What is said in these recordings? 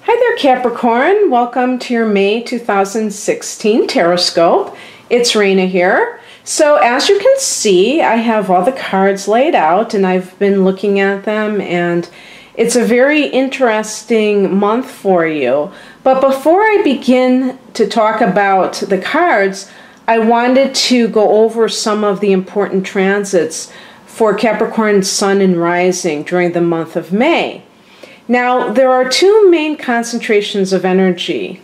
Hi there, Capricorn. Welcome to your May 2016 Tarotscope. It's Raina here. So as you can see, I have all the cards laid out and I've been looking at them, and it's a very interesting month for you. But before I begin to talk about the cards, I wanted to go over some of the important transits for Capricorn Sun and Rising during the month of May. Now, there are two main concentrations of energy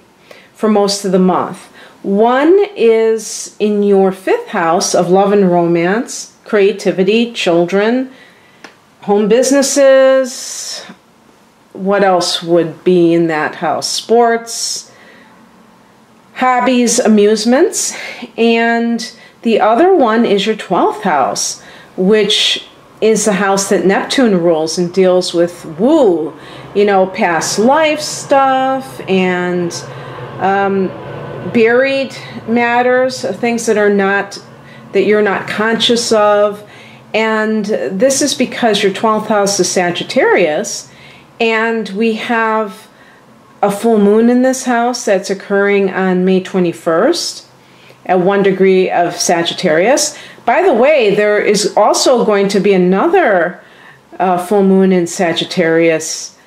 for most of the month. One is in your fifth house of love and romance, creativity, children, home businesses. What else would be in that house? Sports, hobbies, amusements. And the other one is your 12th house, which is the house that Neptune rules and deals with woo, past life stuff and buried matters, things that you're not conscious of. And this is because your 12th house is Sagittarius, and we have a full moon in this house that's occurring on May 21st at 1 degree of Sagittarius. By the way, there is also going to be another full moon in Sagittarius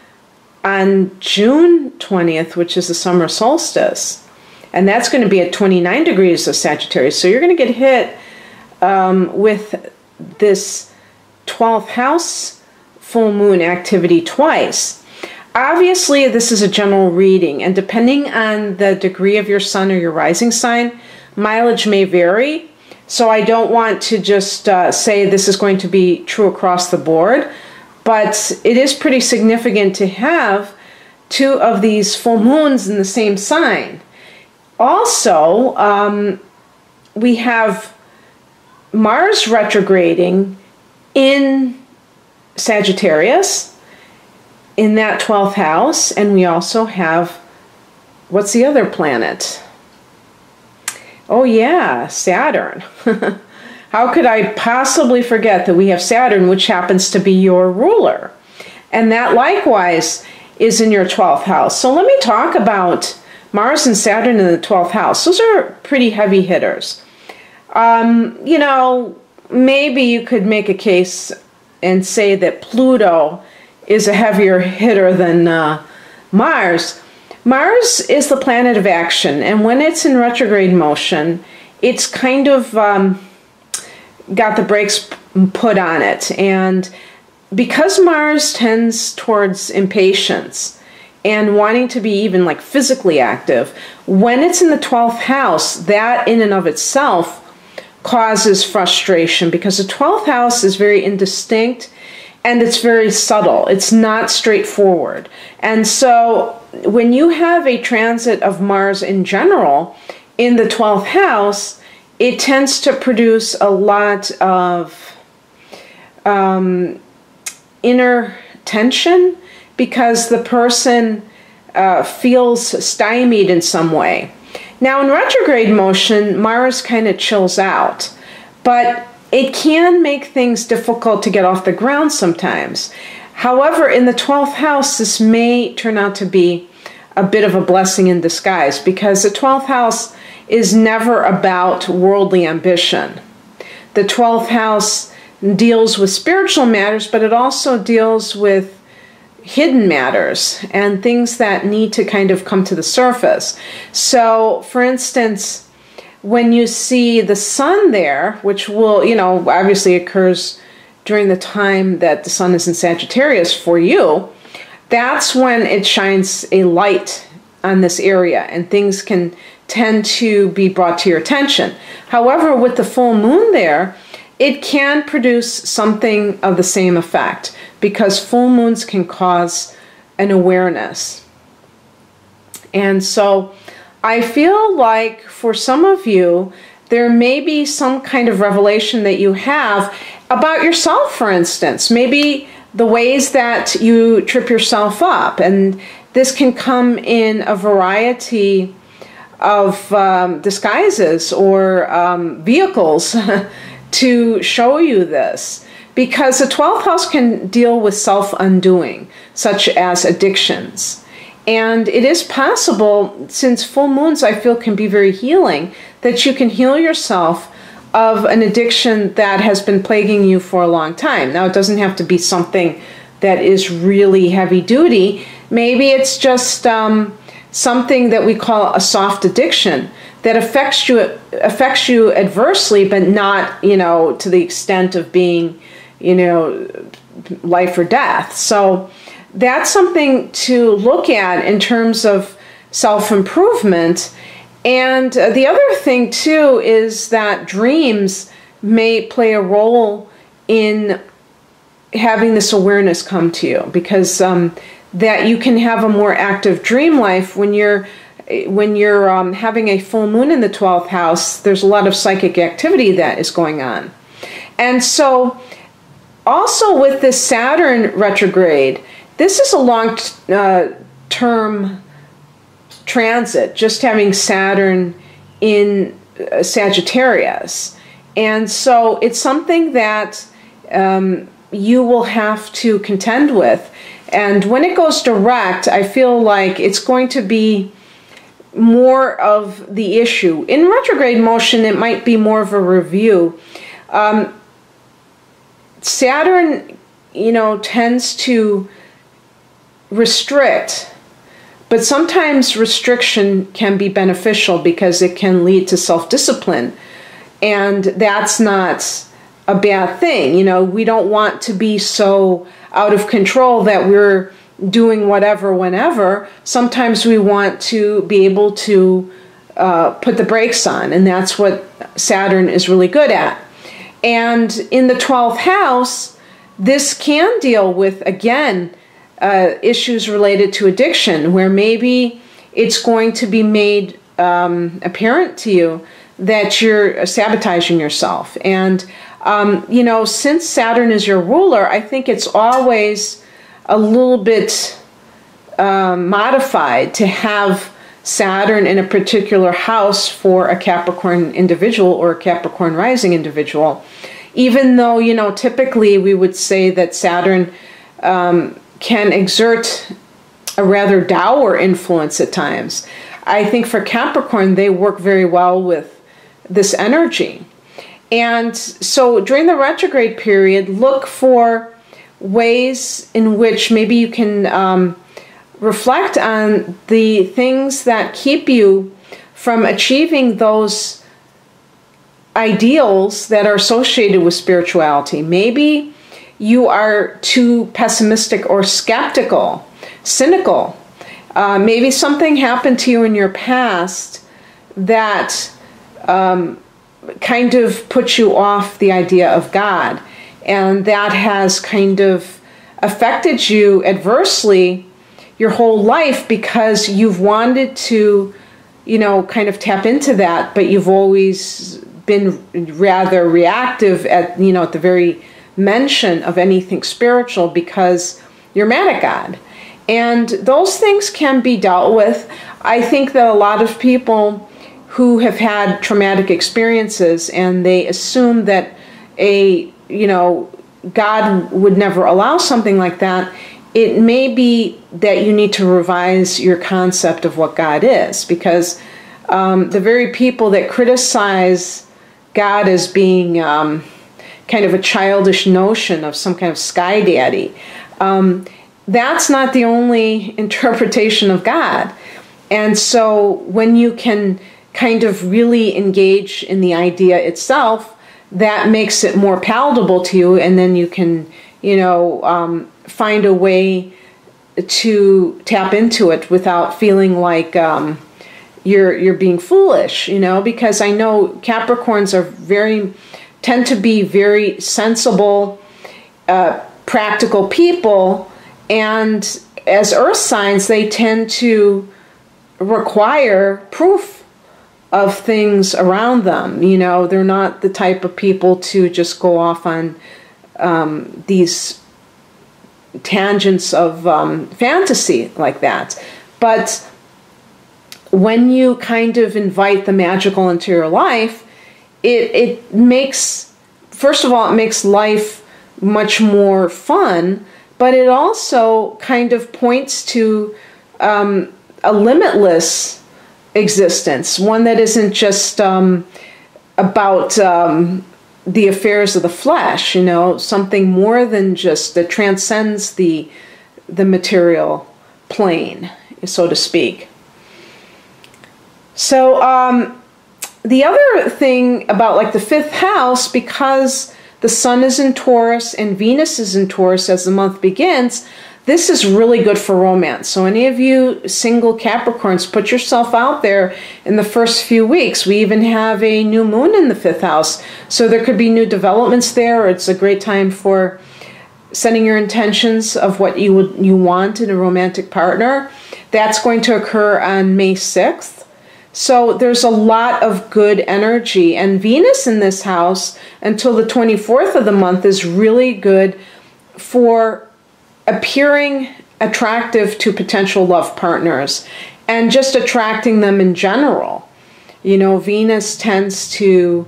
on June 20th, which is the summer solstice. And that's going to be at 29 degrees of Sagittarius. So you're going to get hit with this 12th house full moon activity twice. Obviously, this is a general reading, and depending on the degree of your sun or your rising sign, mileage may vary. So I don't want to just say this is going to be true across the board, but it is pretty significant to have two of these full moons in the same sign. Also, we have Mars retrograding in Sagittarius in that 12th house, and we also have, what's the other planet? Oh yeah, Saturn. How could I possibly forget that we have Saturn, which happens to be your ruler? And that likewise is in your 12th house. So let me talk about Mars and Saturn in the 12th house. Those are pretty heavy hitters. Maybe you could make a case and say that Pluto is a heavier hitter than Mars. Mars is the planet of action, and when it's in retrograde motion, it's kind of got the brakes put on it. And because Mars tends towards impatience and wanting to be even like physically active, when it's in the 12th house, that in and of itself causes frustration, because the 12th house is very indistinct and it's very subtle. It's not straightforward. And so when you have a transit of Mars in general in the 12th house, it tends to produce a lot of inner tension, because the person feels stymied in some way. Now, in retrograde motion, Mars kind of chills out, but it can make things difficult to get off the ground sometimes. However, in the 12th house, this may turn out to be a bit of a blessing in disguise, because the 12th house is never about worldly ambition. The 12th house deals with spiritual matters, but it also deals with hidden matters and things that need to kind of come to the surface. So, for instance, when you see the sun there, which will, obviously occurs during the time that the sun is in Sagittarius for you, that's when it shines a light on this area and things can tend to be brought to your attention. However, with the full moon there, it can produce something of the same effect, because full moons can cause an awareness. And so I feel like for some of you, there may be some kind of revelation that you have about yourself, for instance. Maybe the ways that you trip yourself up. And this can come in a variety of disguises or vehicles to show you this. Because the 12th house can deal with self-undoing, such as addictions. And it is possible, since full moons I feel can be very healing, that you can heal yourself of an addiction that has been plaguing you for a long time. Now, it doesn't have to be something that is really heavy duty. Maybe it's just something that we call a soft addiction that affects you adversely, but not, to the extent of being, life or death. So that's something to look at in terms of self-improvement. And the other thing too is that dreams may play a role in having this awareness come to you, because that you can have a more active dream life when you're having a full moon in the 12th house. There's a lot of psychic activity that is going on. And so also with this Saturn retrograde, this is a long-term transit, just having Saturn in Sagittarius. And so it's something that you will have to contend with. And when it goes direct, I feel like it's going to be more of the issue. In retrograde motion, it might be more of a review. Saturn, tends to restrict, but sometimes restriction can be beneficial because it can lead to self-discipline, and that's not a bad thing. We don't want to be so out of control that we're doing whatever whenever. Sometimes we want to be able to put the brakes on, and that's what Saturn is really good at. And in the 12th house, this can deal with, again, issues related to addiction, where maybe it's going to be made apparent to you that you're sabotaging yourself. And, since Saturn is your ruler, I think it's always a little bit modified to have Saturn in a particular house for a Capricorn individual or a Capricorn rising individual, even though, typically we would say that Saturn can exert a rather dour influence at times. I think for Capricorn, they work very well with this energy. And so during the retrograde period, look for ways in which maybe you can reflect on the things that keep you from achieving those ideals that are associated with spirituality. Maybe you are too pessimistic or skeptical, cynical. Maybe something happened to you in your past that kind of put you off the idea of God, and that has kind of affected you adversely your whole life because you've wanted to, kind of tap into that, but you've always been rather reactive at, at the very mention of anything spiritual because you're mad at God. And those things can be dealt with. I think that a lot of people who have had traumatic experiences and they assume that God would never allow something like that, it may be that you need to revise your concept of what God is, because the very people that criticize God as being kind of a childish notion of some kind of sky daddy, that's not the only interpretation of God. And so when you can kind of really engage in the idea itself, that makes it more palatable to you, and then you can, find a way to tap into it without feeling like you're being foolish, because I know Capricorns tend to be very sensible, practical people, and as earth signs, they tend to require proof of things around them. They're not the type of people to just go off on these tangents of fantasy like that. But when you kind of invite the magical into your life, it makes, first of all, it makes life much more fun, but it also kind of points to a limitless existence, one that isn't just about the affairs of the flesh, you know, something more than just that transcends the material plane, so to speak. So the other thing about like the fifth house, because the sun is in Taurus and Venus is in Taurus as the month begins, this is really good for romance. So any of you single Capricorns, put yourself out there in the first few weeks. We even have a new moon in the fifth house. So there could be new developments there. It's a great time for setting your intentions of what you want in a romantic partner. That's going to occur on May 6th. So there's a lot of good energy. And Venus in this house until the 24th of the month is really good for appearing attractive to potential love partners and just attracting them in general. You know, Venus tends to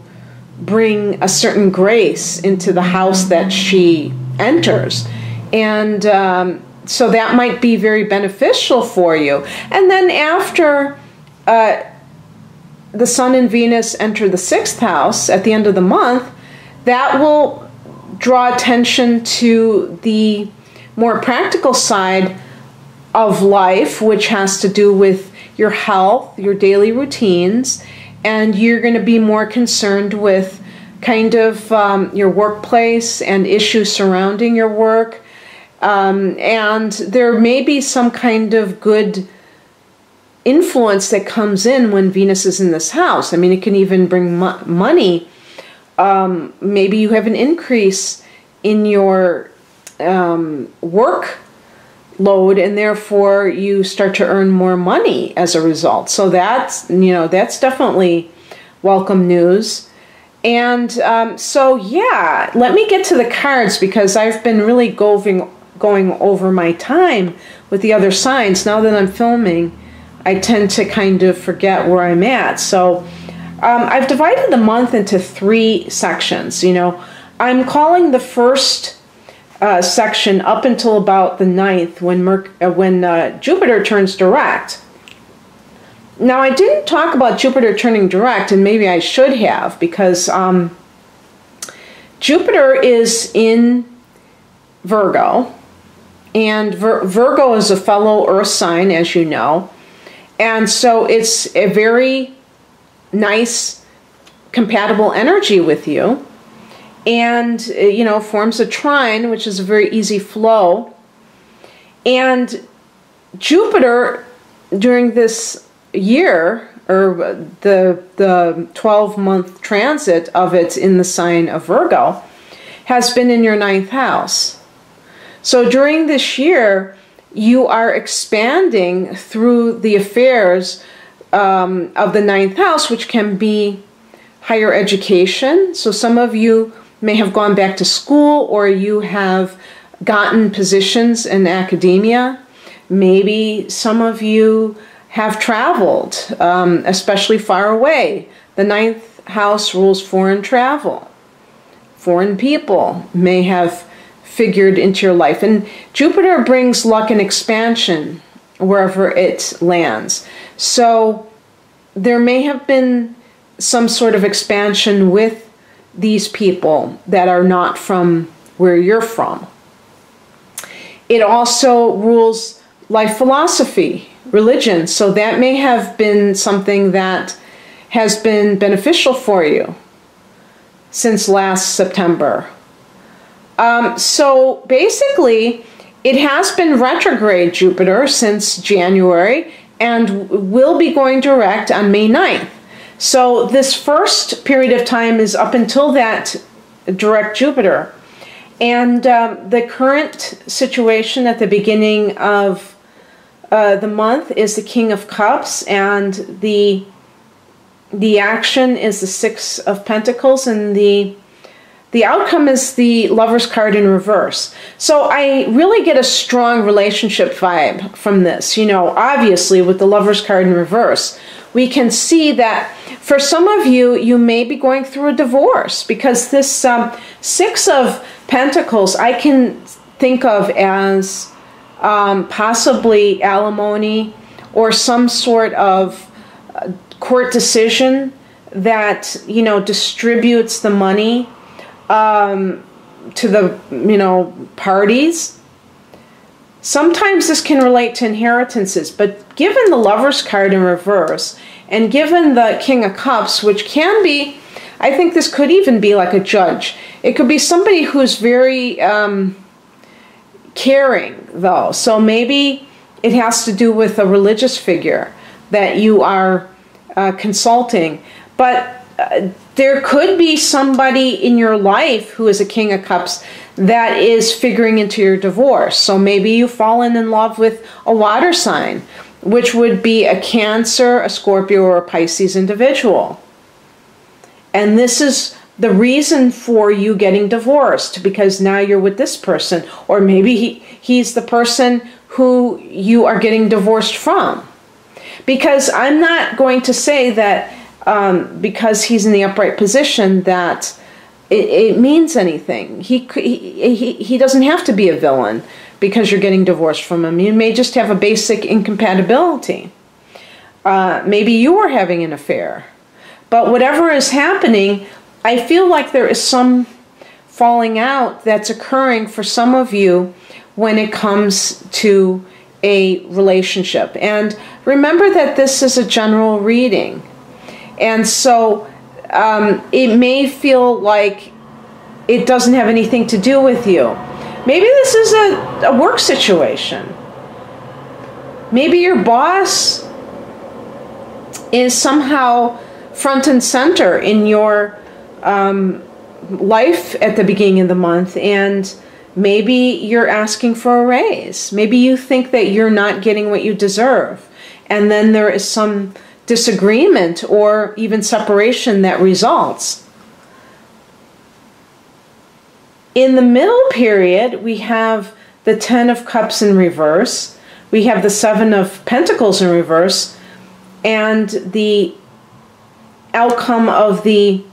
bring a certain grace into the house that she enters. And so that might be very beneficial for you. And then after the Sun and Venus enter the sixth house at the end of the month, that will draw attention to the more practical side of life, which has to do with your health, your daily routines, and you're going to be more concerned with kind of your workplace and issues surrounding your work. And there may be some kind of good influence that comes in when Venus is in this house. I mean, it can even bring money. Maybe you have an increase in your work load, and therefore you start to earn more money as a result. So that's, you know, that's definitely welcome news. And so yeah, let me get to the cards, because I've been really going over my time with the other signs. Now that I'm filming, I tend to kind of forget where I'm at. So I've divided the month into 3 sections. You know, I'm calling the first section up until about the 9th when Jupiter turns direct. Now, I didn't talk about Jupiter turning direct, and maybe I should have, because Jupiter is in Virgo, and Virgo is a fellow Earth sign, as you know, and so it's a very nice, compatible energy with you. And, you know, forms a trine, which is a very easy flow. And Jupiter, during this year, or the 12-month transit of it in the sign of Virgo, has been in your 9th house. So during this year, you are expanding through the affairs of the 9th house, which can be higher education. So some of you may have gone back to school, or you have gotten positions in academia. Maybe some of you have traveled, especially far away. The 9th house rules foreign travel. Foreign people may have figured into your life. And Jupiter brings luck and expansion wherever it lands. So there may have been some sort of expansion with these people that are not from where you're from. It also rules life philosophy, religion, so that may have been something that has been beneficial for you since last September. So basically, it has been retrograde Jupiter since January and will be going direct on May 9th. So this first period of time is up until that direct Jupiter. And the current situation at the beginning of the month is the King of Cups, and the action is the Six of Pentacles, and the outcome is the Lover's card in reverse. So I really get a strong relationship vibe from this. You know, obviously with the Lover's card in reverse, we can see that for some of you, you may be going through a divorce, because this Six of Pentacles I can think of as possibly alimony or some sort of court decision that, you know, distributes the money to the, you know, parties. Sometimes this can relate to inheritances, but given the Lover's card in reverse and given the King of Cups, which can be, I think this could even be like a judge. It could be somebody who's very caring, though. So maybe it has to do with a religious figure that you are consulting. But there could be somebody in your life who is a King of Cups that is figuring into your divorce. So maybe you've fallen in love with a water sign, which would be a Cancer, a Scorpio, or a Pisces individual. And this is the reason for you getting divorced, because now you're with this person. Or maybe he's the person who you are getting divorced from. Because I'm not going to say that because he's in the upright position that it means anything. He doesn't have to be a villain because you're getting divorced from him. You may just have a basic incompatibility. Maybe you are having an affair. But whatever is happening, I feel like there is some falling out that's occurring for some of you when it comes to a relationship. And remember that this is a general reading. And so it may feel like it doesn't have anything to do with you. Maybe this is a work situation. Maybe your boss is somehow front and center in your life at the beginning of the month, and maybe you're asking for a raise. Maybe you think that you're not getting what you deserve, and then there is some disagreement or even separation that results. In the middle period, we have the Ten of Cups in reverse, we have the Seven of Pentacles in reverse, and the outcome of the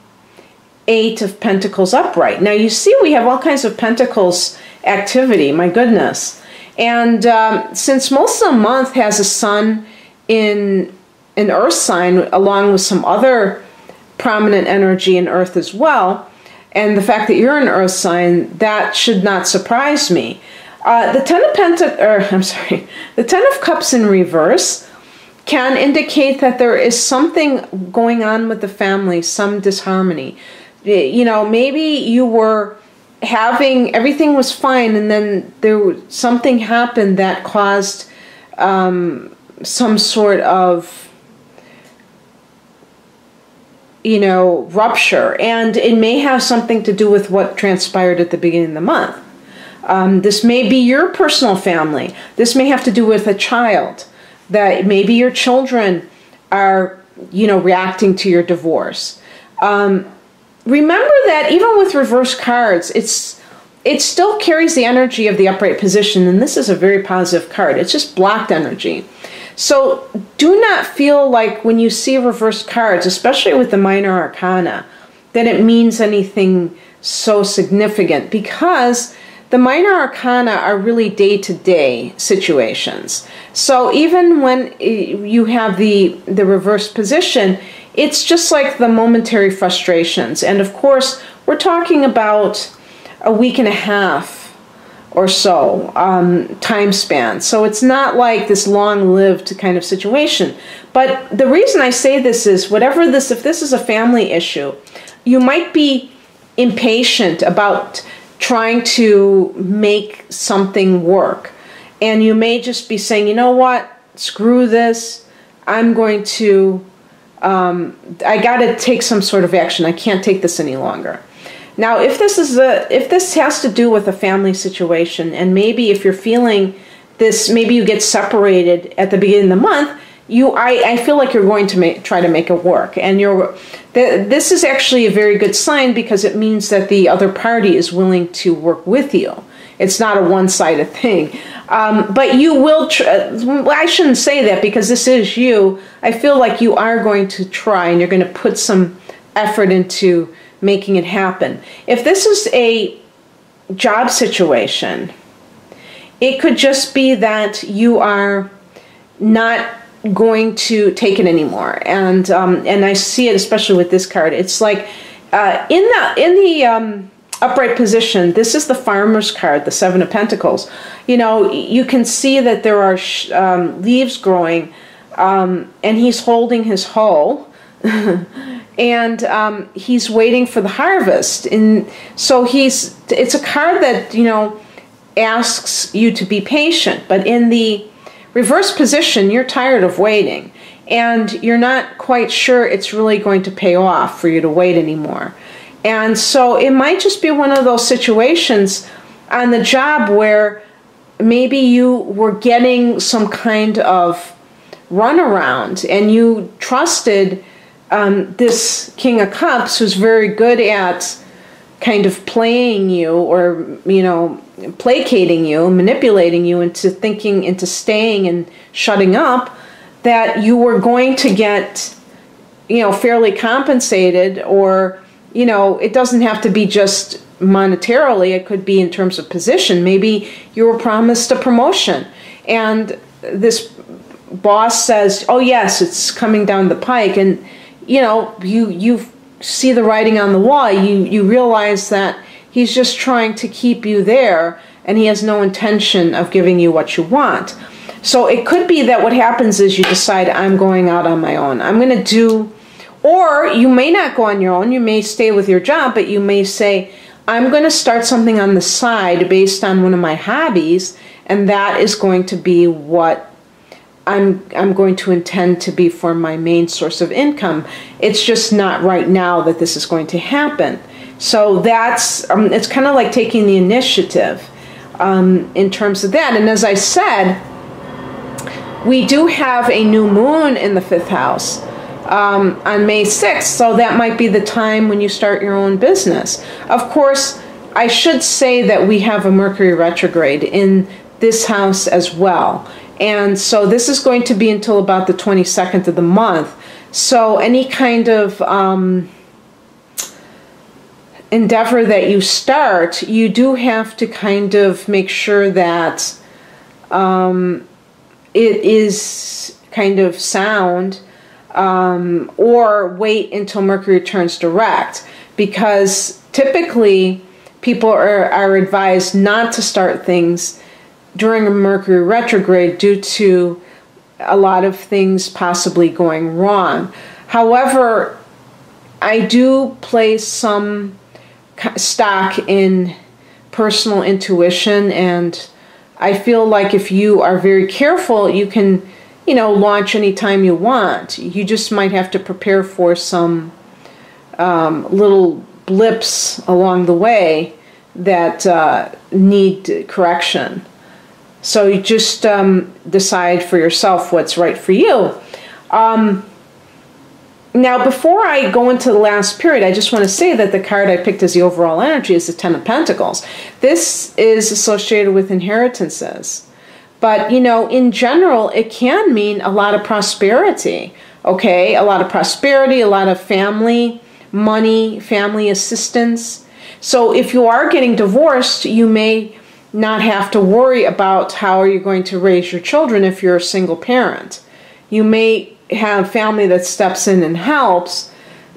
Eight of Pentacles upright. Now you see we have all kinds of Pentacles activity, my goodness. And since most of the month has a sun in an earth sign along with some other prominent energy in earth as well, and the fact that you're an earth sign, that should not surprise me. The Ten of Cups in reverse can indicate that there is something going on with the family, some disharmony. You know, maybe you were having, everything was fine, and then something happened that caused some sort of, you know, rupture. And it may have something to do with what transpired at the beginning of the month. This may be your personal family. This may have to do with a child, that maybe your children are, you know, reacting to your divorce. Remember that even with reverse cards, it still carries the energy of the upright position, and this is a very positive card. It's just blocked energy. So do not feel like when you see reverse cards, especially with the minor arcana, that it means anything so significant, because the minor arcana are really day-to-day situations. So even when you have the reverse position, it's just like the momentary frustrations. And of course, we're talking about a week and a half or so time span. So it's not like this long-lived kind of situation. But the reason I say this is, if this is a family issue, you might be impatient about trying to make something work. And you may just be saying, you know what, screw this, I'm going to, I got to take some sort of action. I can't take this any longer. Now, if this has to do with a family situation, and maybe if you're feeling this, maybe you get separated at the beginning of the month, I feel like you're going to try to make it work. And this is actually a very good sign, because it means that the other party is willing to work with you. It's not a one-sided thing. But you will, well, I shouldn't say that, because this is you. I feel like you are going to try, and you're going to put some effort into making it happen. If this is a job situation, it could just be that you are not going to take it anymore. And I see it especially with this card. It's like in the upright position, this is the Farmer's card, the Seven of Pentacles. You know, you can see that there are leaves growing, and he's holding his hoe. And he's waiting for the harvest. And so it's a card that, you know, asks you to be patient. But in the reverse position, you're tired of waiting. And you're not quite sure it's really going to pay off for you to wait anymore. And so it might just be one of those situations on the job where maybe you were getting some kind of runaround and you trusted this King of Cups, who's very good at kind of playing you, or, you know, placating you, manipulating you into staying and shutting up, that you were going to get, you know, fairly compensated, or, you know, it doesn't have to be just monetarily, it could be in terms of position. Maybe you were promised a promotion and this boss says, oh yes, it's coming down the pike, and you know, you see the writing on the wall. You realize that he's just trying to keep you there, and he has no intention of giving you what you want. So it could be that what happens is you decide, I'm going out on my own. I'm going to do, or you may not go on your own. You may stay with your job, but you may say, I'm going to start something on the side based on one of my hobbies, and that is going to be what I'm going to intend to be for my main source of income. It's just not right now that this is going to happen. So that's, it's kind of like taking the initiative in terms of that. And as I said, we do have a new moon in the 5th house on May 6th, so that might be the time when you start your own business. Of course, I should say that we have a Mercury retrograde in this house as well. And so this is going to be until about the 22nd of the month. So any kind of endeavor that you start, you do have to kind of make sure that it is kind of sound, or wait until Mercury turns direct, because typically people are advised not to start things during a Mercury retrograde due to a lot of things possibly going wrong. However, I do place some stock in personal intuition, and I feel like if you are very careful, you can, you know, launch anytime you want. You just might have to prepare for some little blips along the way that need correction. So you just decide for yourself what's right for you. Now, before I go into the last period, I just want to say that the card I picked as the overall energy is the Ten of Pentacles. This is associated with inheritances. But, you know, in general, it can mean a lot of prosperity, okay? A lot of prosperity, a lot of family, money, family assistance. So if you are getting divorced, you may not have to worry about how are you going to raise your children if you're a single parent. You may have family that steps in and helps,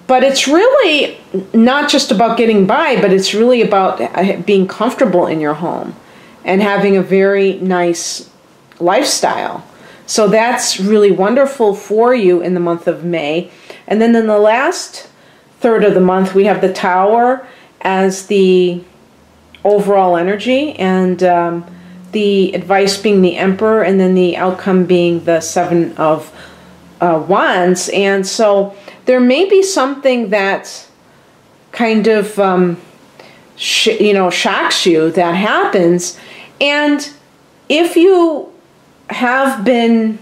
but it's really not just about getting by, but it's really about being comfortable in your home and having a very nice lifestyle. So that's really wonderful for you in the month of May. And then in the last third of the month, we have the Tower as the overall energy, and the advice being the Emperor, and then the outcome being the Seven of Wands. And so there may be something that kind of shocks you that happens. And if you have been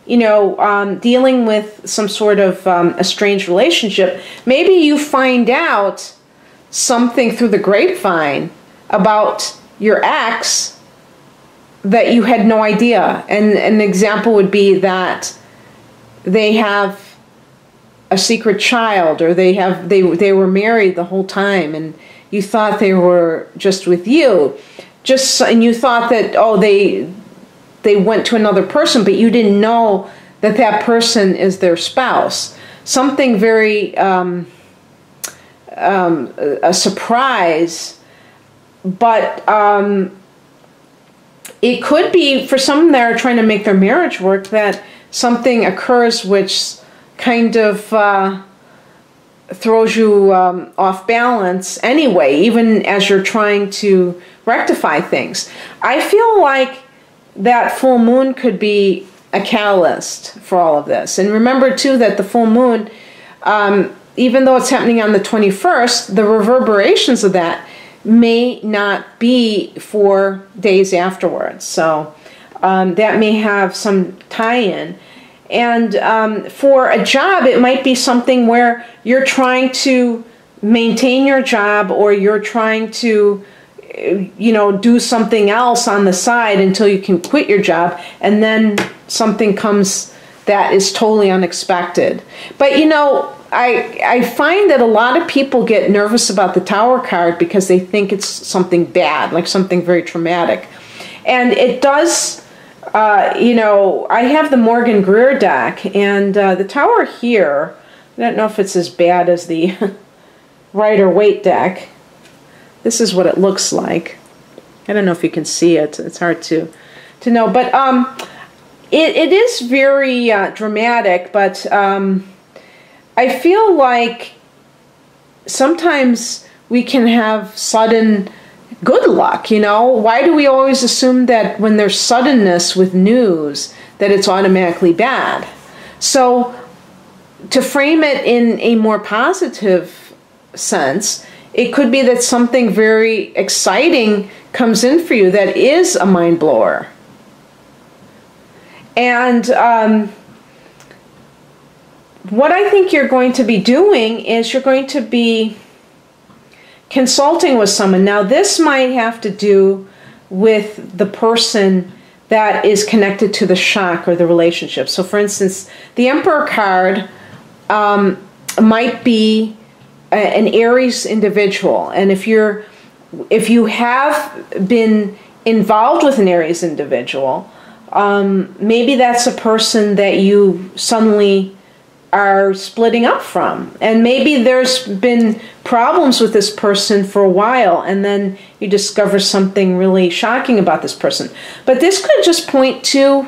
dealing with some sort of a strange relationship, maybe you find out something through the grapevine about your ex that you had no idea. And an example would be that they have a secret child, or they were married the whole time and you thought they were just with you. and you thought that, oh, they went to another person, but you didn't know that that person is their spouse. Something very, a surprise, but it could be for some that are trying to make their marriage work that something occurs which kind of throws you off balance anyway, even as you're trying to rectify things. I feel like that full moon could be a catalyst for all of this. And remember too that the full moon, even though it's happening on the 21st, the reverberations of that may not be for days afterwards. So that may have some tie-in. And for a job, it might be something where you're trying to maintain your job, or you're trying to, you know, do something else on the side until you can quit your job, and then something comes that is totally unexpected. But, you know, I find that a lot of people get nervous about the Tower card because they think it's something bad, like something very traumatic. And it does... you know, I have the Morgan Greer deck, and the Tower here, I don't know if it's as bad as the Rider-Waite deck. This is what it looks like. I don't know if you can see it. It's hard to know. But it is very dramatic, but I feel like sometimes we can have sudden good luck, you know? Why do we always assume that when there's suddenness with news that it's automatically bad? So to frame it in a more positive sense, it could be that something very exciting comes in for you that is a mind blower. And what I think you're going to be doing is you're going to be consulting with someone. Now, this might have to do with the person that is connected to the shock or the relationship. So, for instance, the Emperor card might be an Aries individual, and if you have been involved with an Aries individual, maybe that's a person that you suddenly are splitting up from, and maybe there's been problems with this person for a while, and then you discover something really shocking about this person. But this could just point to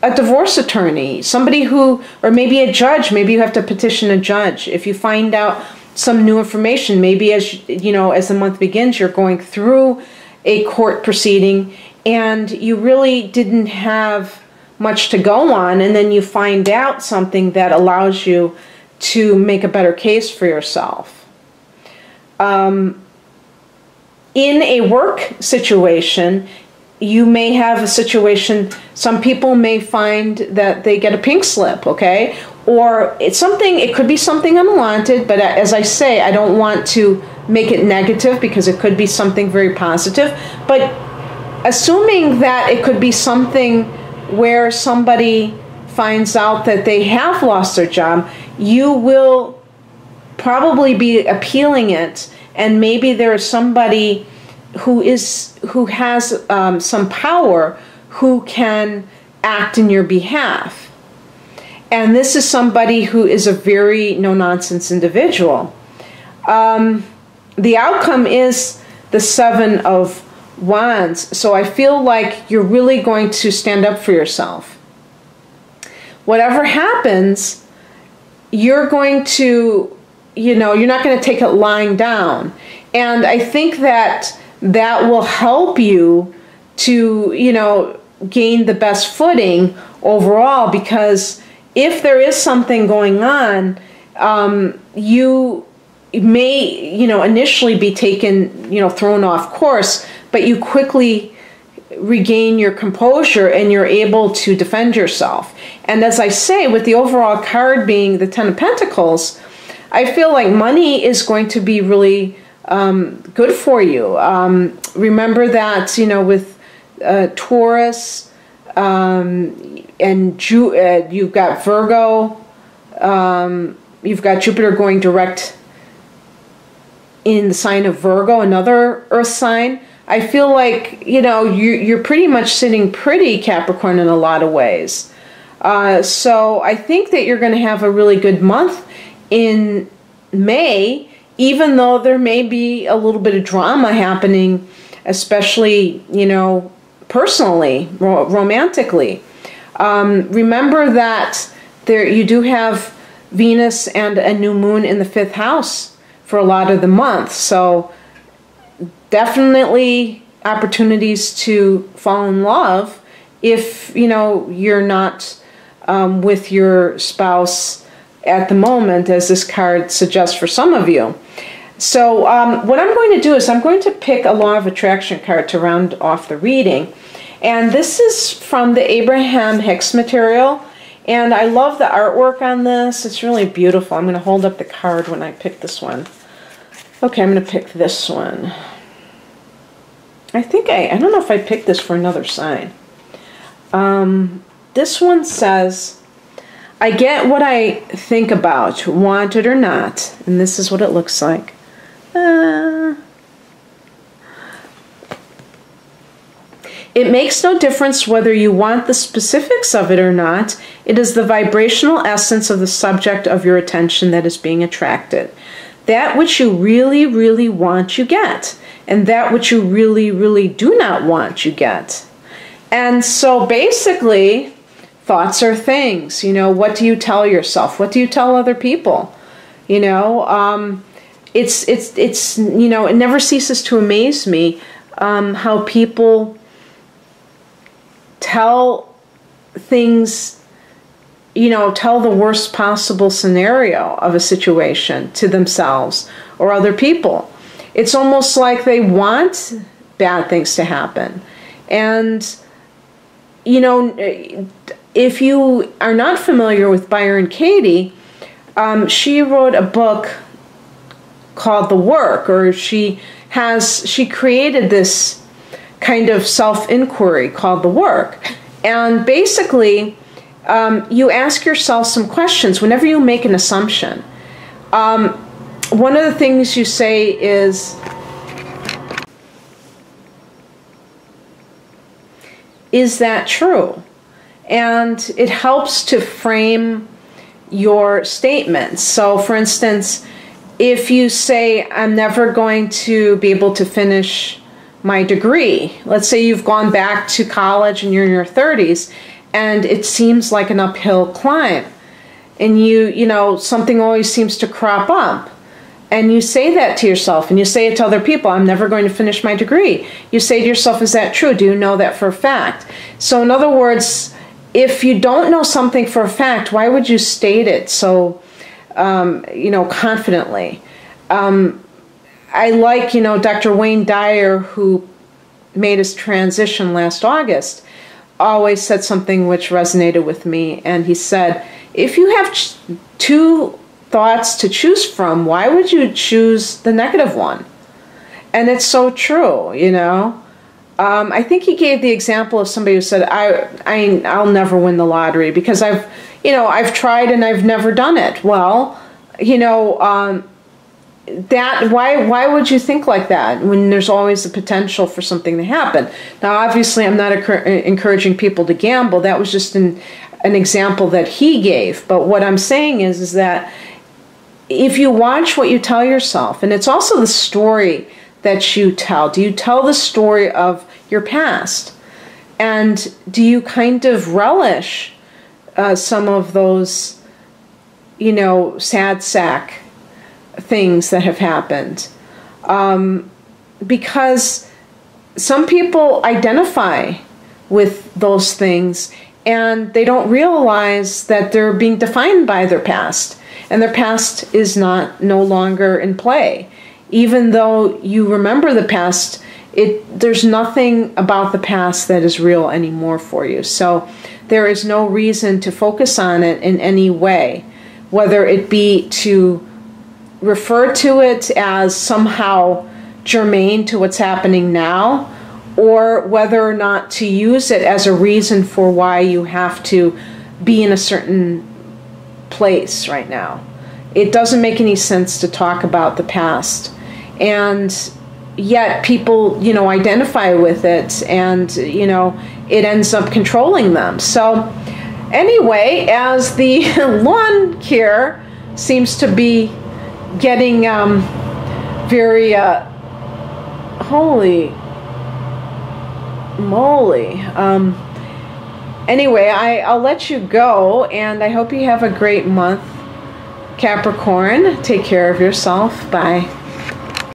a divorce attorney, somebody who, or maybe a judge. Maybe you have to petition a judge if you find out some new information. Maybe as you know, as the month begins, you're going through a court proceeding and you really didn't have much to go on, and then you find out something that allows you to make a better case for yourself. In a work situation, you may have a situation, some people may find that they get a pink slip, okay? Or it's something, it could be something unwanted, but as I say, I don't want to make it negative because it could be something very positive. But assuming that it could be something where somebody finds out that they have lost their job, you will probably be appealing it, and maybe there is somebody who has some power who can act in your behalf. And this is somebody who is a very no-nonsense individual. The outcome is the Seven of Wands. So I feel like you're really going to stand up for yourself. Whatever happens, you're going to, you know, you're not going to take it lying down. And I think that that will help you to, you know, gain the best footing overall, because if there is something going on, you may, you know, initially be taken, you know, thrown off course, but you quickly regain your composure and you're able to defend yourself. And as I say, with the overall card being the Ten of Pentacles, I feel like money is going to be really good for you. Remember that, you know, with Taurus, and you've got Virgo, you've got Jupiter going direct in the sign of Virgo, another earth sign. I feel like, you know, you're pretty much sitting pretty, Capricorn, in a lot of ways. So I think that you're going to have a really good month in May, even though there may be a little bit of drama happening, especially, you know, personally, romantically. Remember that you do have Venus and a new moon in the 5th house for a lot of the month. So definitely opportunities to fall in love if, you know, you're not with your spouse at the moment, as this card suggests for some of you. So what I'm going to do is I'm going to pick a law of attraction card to round off the reading. And this is from the Abraham Hicks material. And I love the artwork on this. It's really beautiful. I'm going to hold up the card when I pick this one. Okay, I'm going to pick this one. I don't know if I picked this for another sign. This one says, I get what I think about, want it or not. And this is what it looks like. It makes no difference whether you want the specifics of it or not. It is the vibrational essence of the subject of your attention that is being attracted. That which you really, really want, you get. And that which you really, really do not want, you get. And so basically, thoughts are things. You know, what do you tell yourself? What do you tell other people? You know, it's you know, it never ceases to amaze me how people tell things, you know, tell the worst possible scenario of a situation to themselves or other people. It's almost like they want bad things to happen. And, you know, if you are not familiar with Byron Katie, she wrote a book called The Work, or she created this kind of self-inquiry called The Work. And basically, you ask yourself some questions whenever you make an assumption. One of the things you say is that true? And it helps to frame your statements. So, for instance, if you say, I'm never going to be able to finish my degree. Let's say you've gone back to college and you're in your 30s and it seems like an uphill climb. And you know, something always seems to crop up. And you say that to yourself, and you say it to other people, I'm never going to finish my degree. You say to yourself, is that true? Do you know that for a fact? So in other words, if you don't know something for a fact, why would you state it so, you know, confidently? I like, you know, Dr. Wayne Dyer, who made his transition last August, always said something which resonated with me. And he said, if you have two thoughts to choose from, why would you choose the negative one? And it's so true, you know. I think he gave the example of somebody who said, I'll never win the lottery because I've tried and I've never done it. Well, you know, why would you think like that when there's always the potential for something to happen? Now, obviously, I'm not encouraging people to gamble. That was just an example that he gave. But what I'm saying is that if you watch what you tell yourself, and it's also the story that you tell. Do you tell the story of your past? And do you kind of relish some of those, you know, sad sack things that have happened? Because some people identify with those things and they don't realize that they're being defined by their past, and their past is no longer in play. Even though you remember the past, there's nothing about the past that is real anymore for you. So there is no reason to focus on it in any way, whether it be to refer to it as somehow germane to what's happening now, or whether or not to use it as a reason for why you have to be in a certain place right now. It doesn't make any sense to talk about the past. And yet people, you know, identify with it, and, you know, it ends up controlling them. So anyway, as the Lun here seems to be getting very, holy moly. Anyway, I'll let you go, and I hope you have a great month, Capricorn. Take care of yourself. Bye.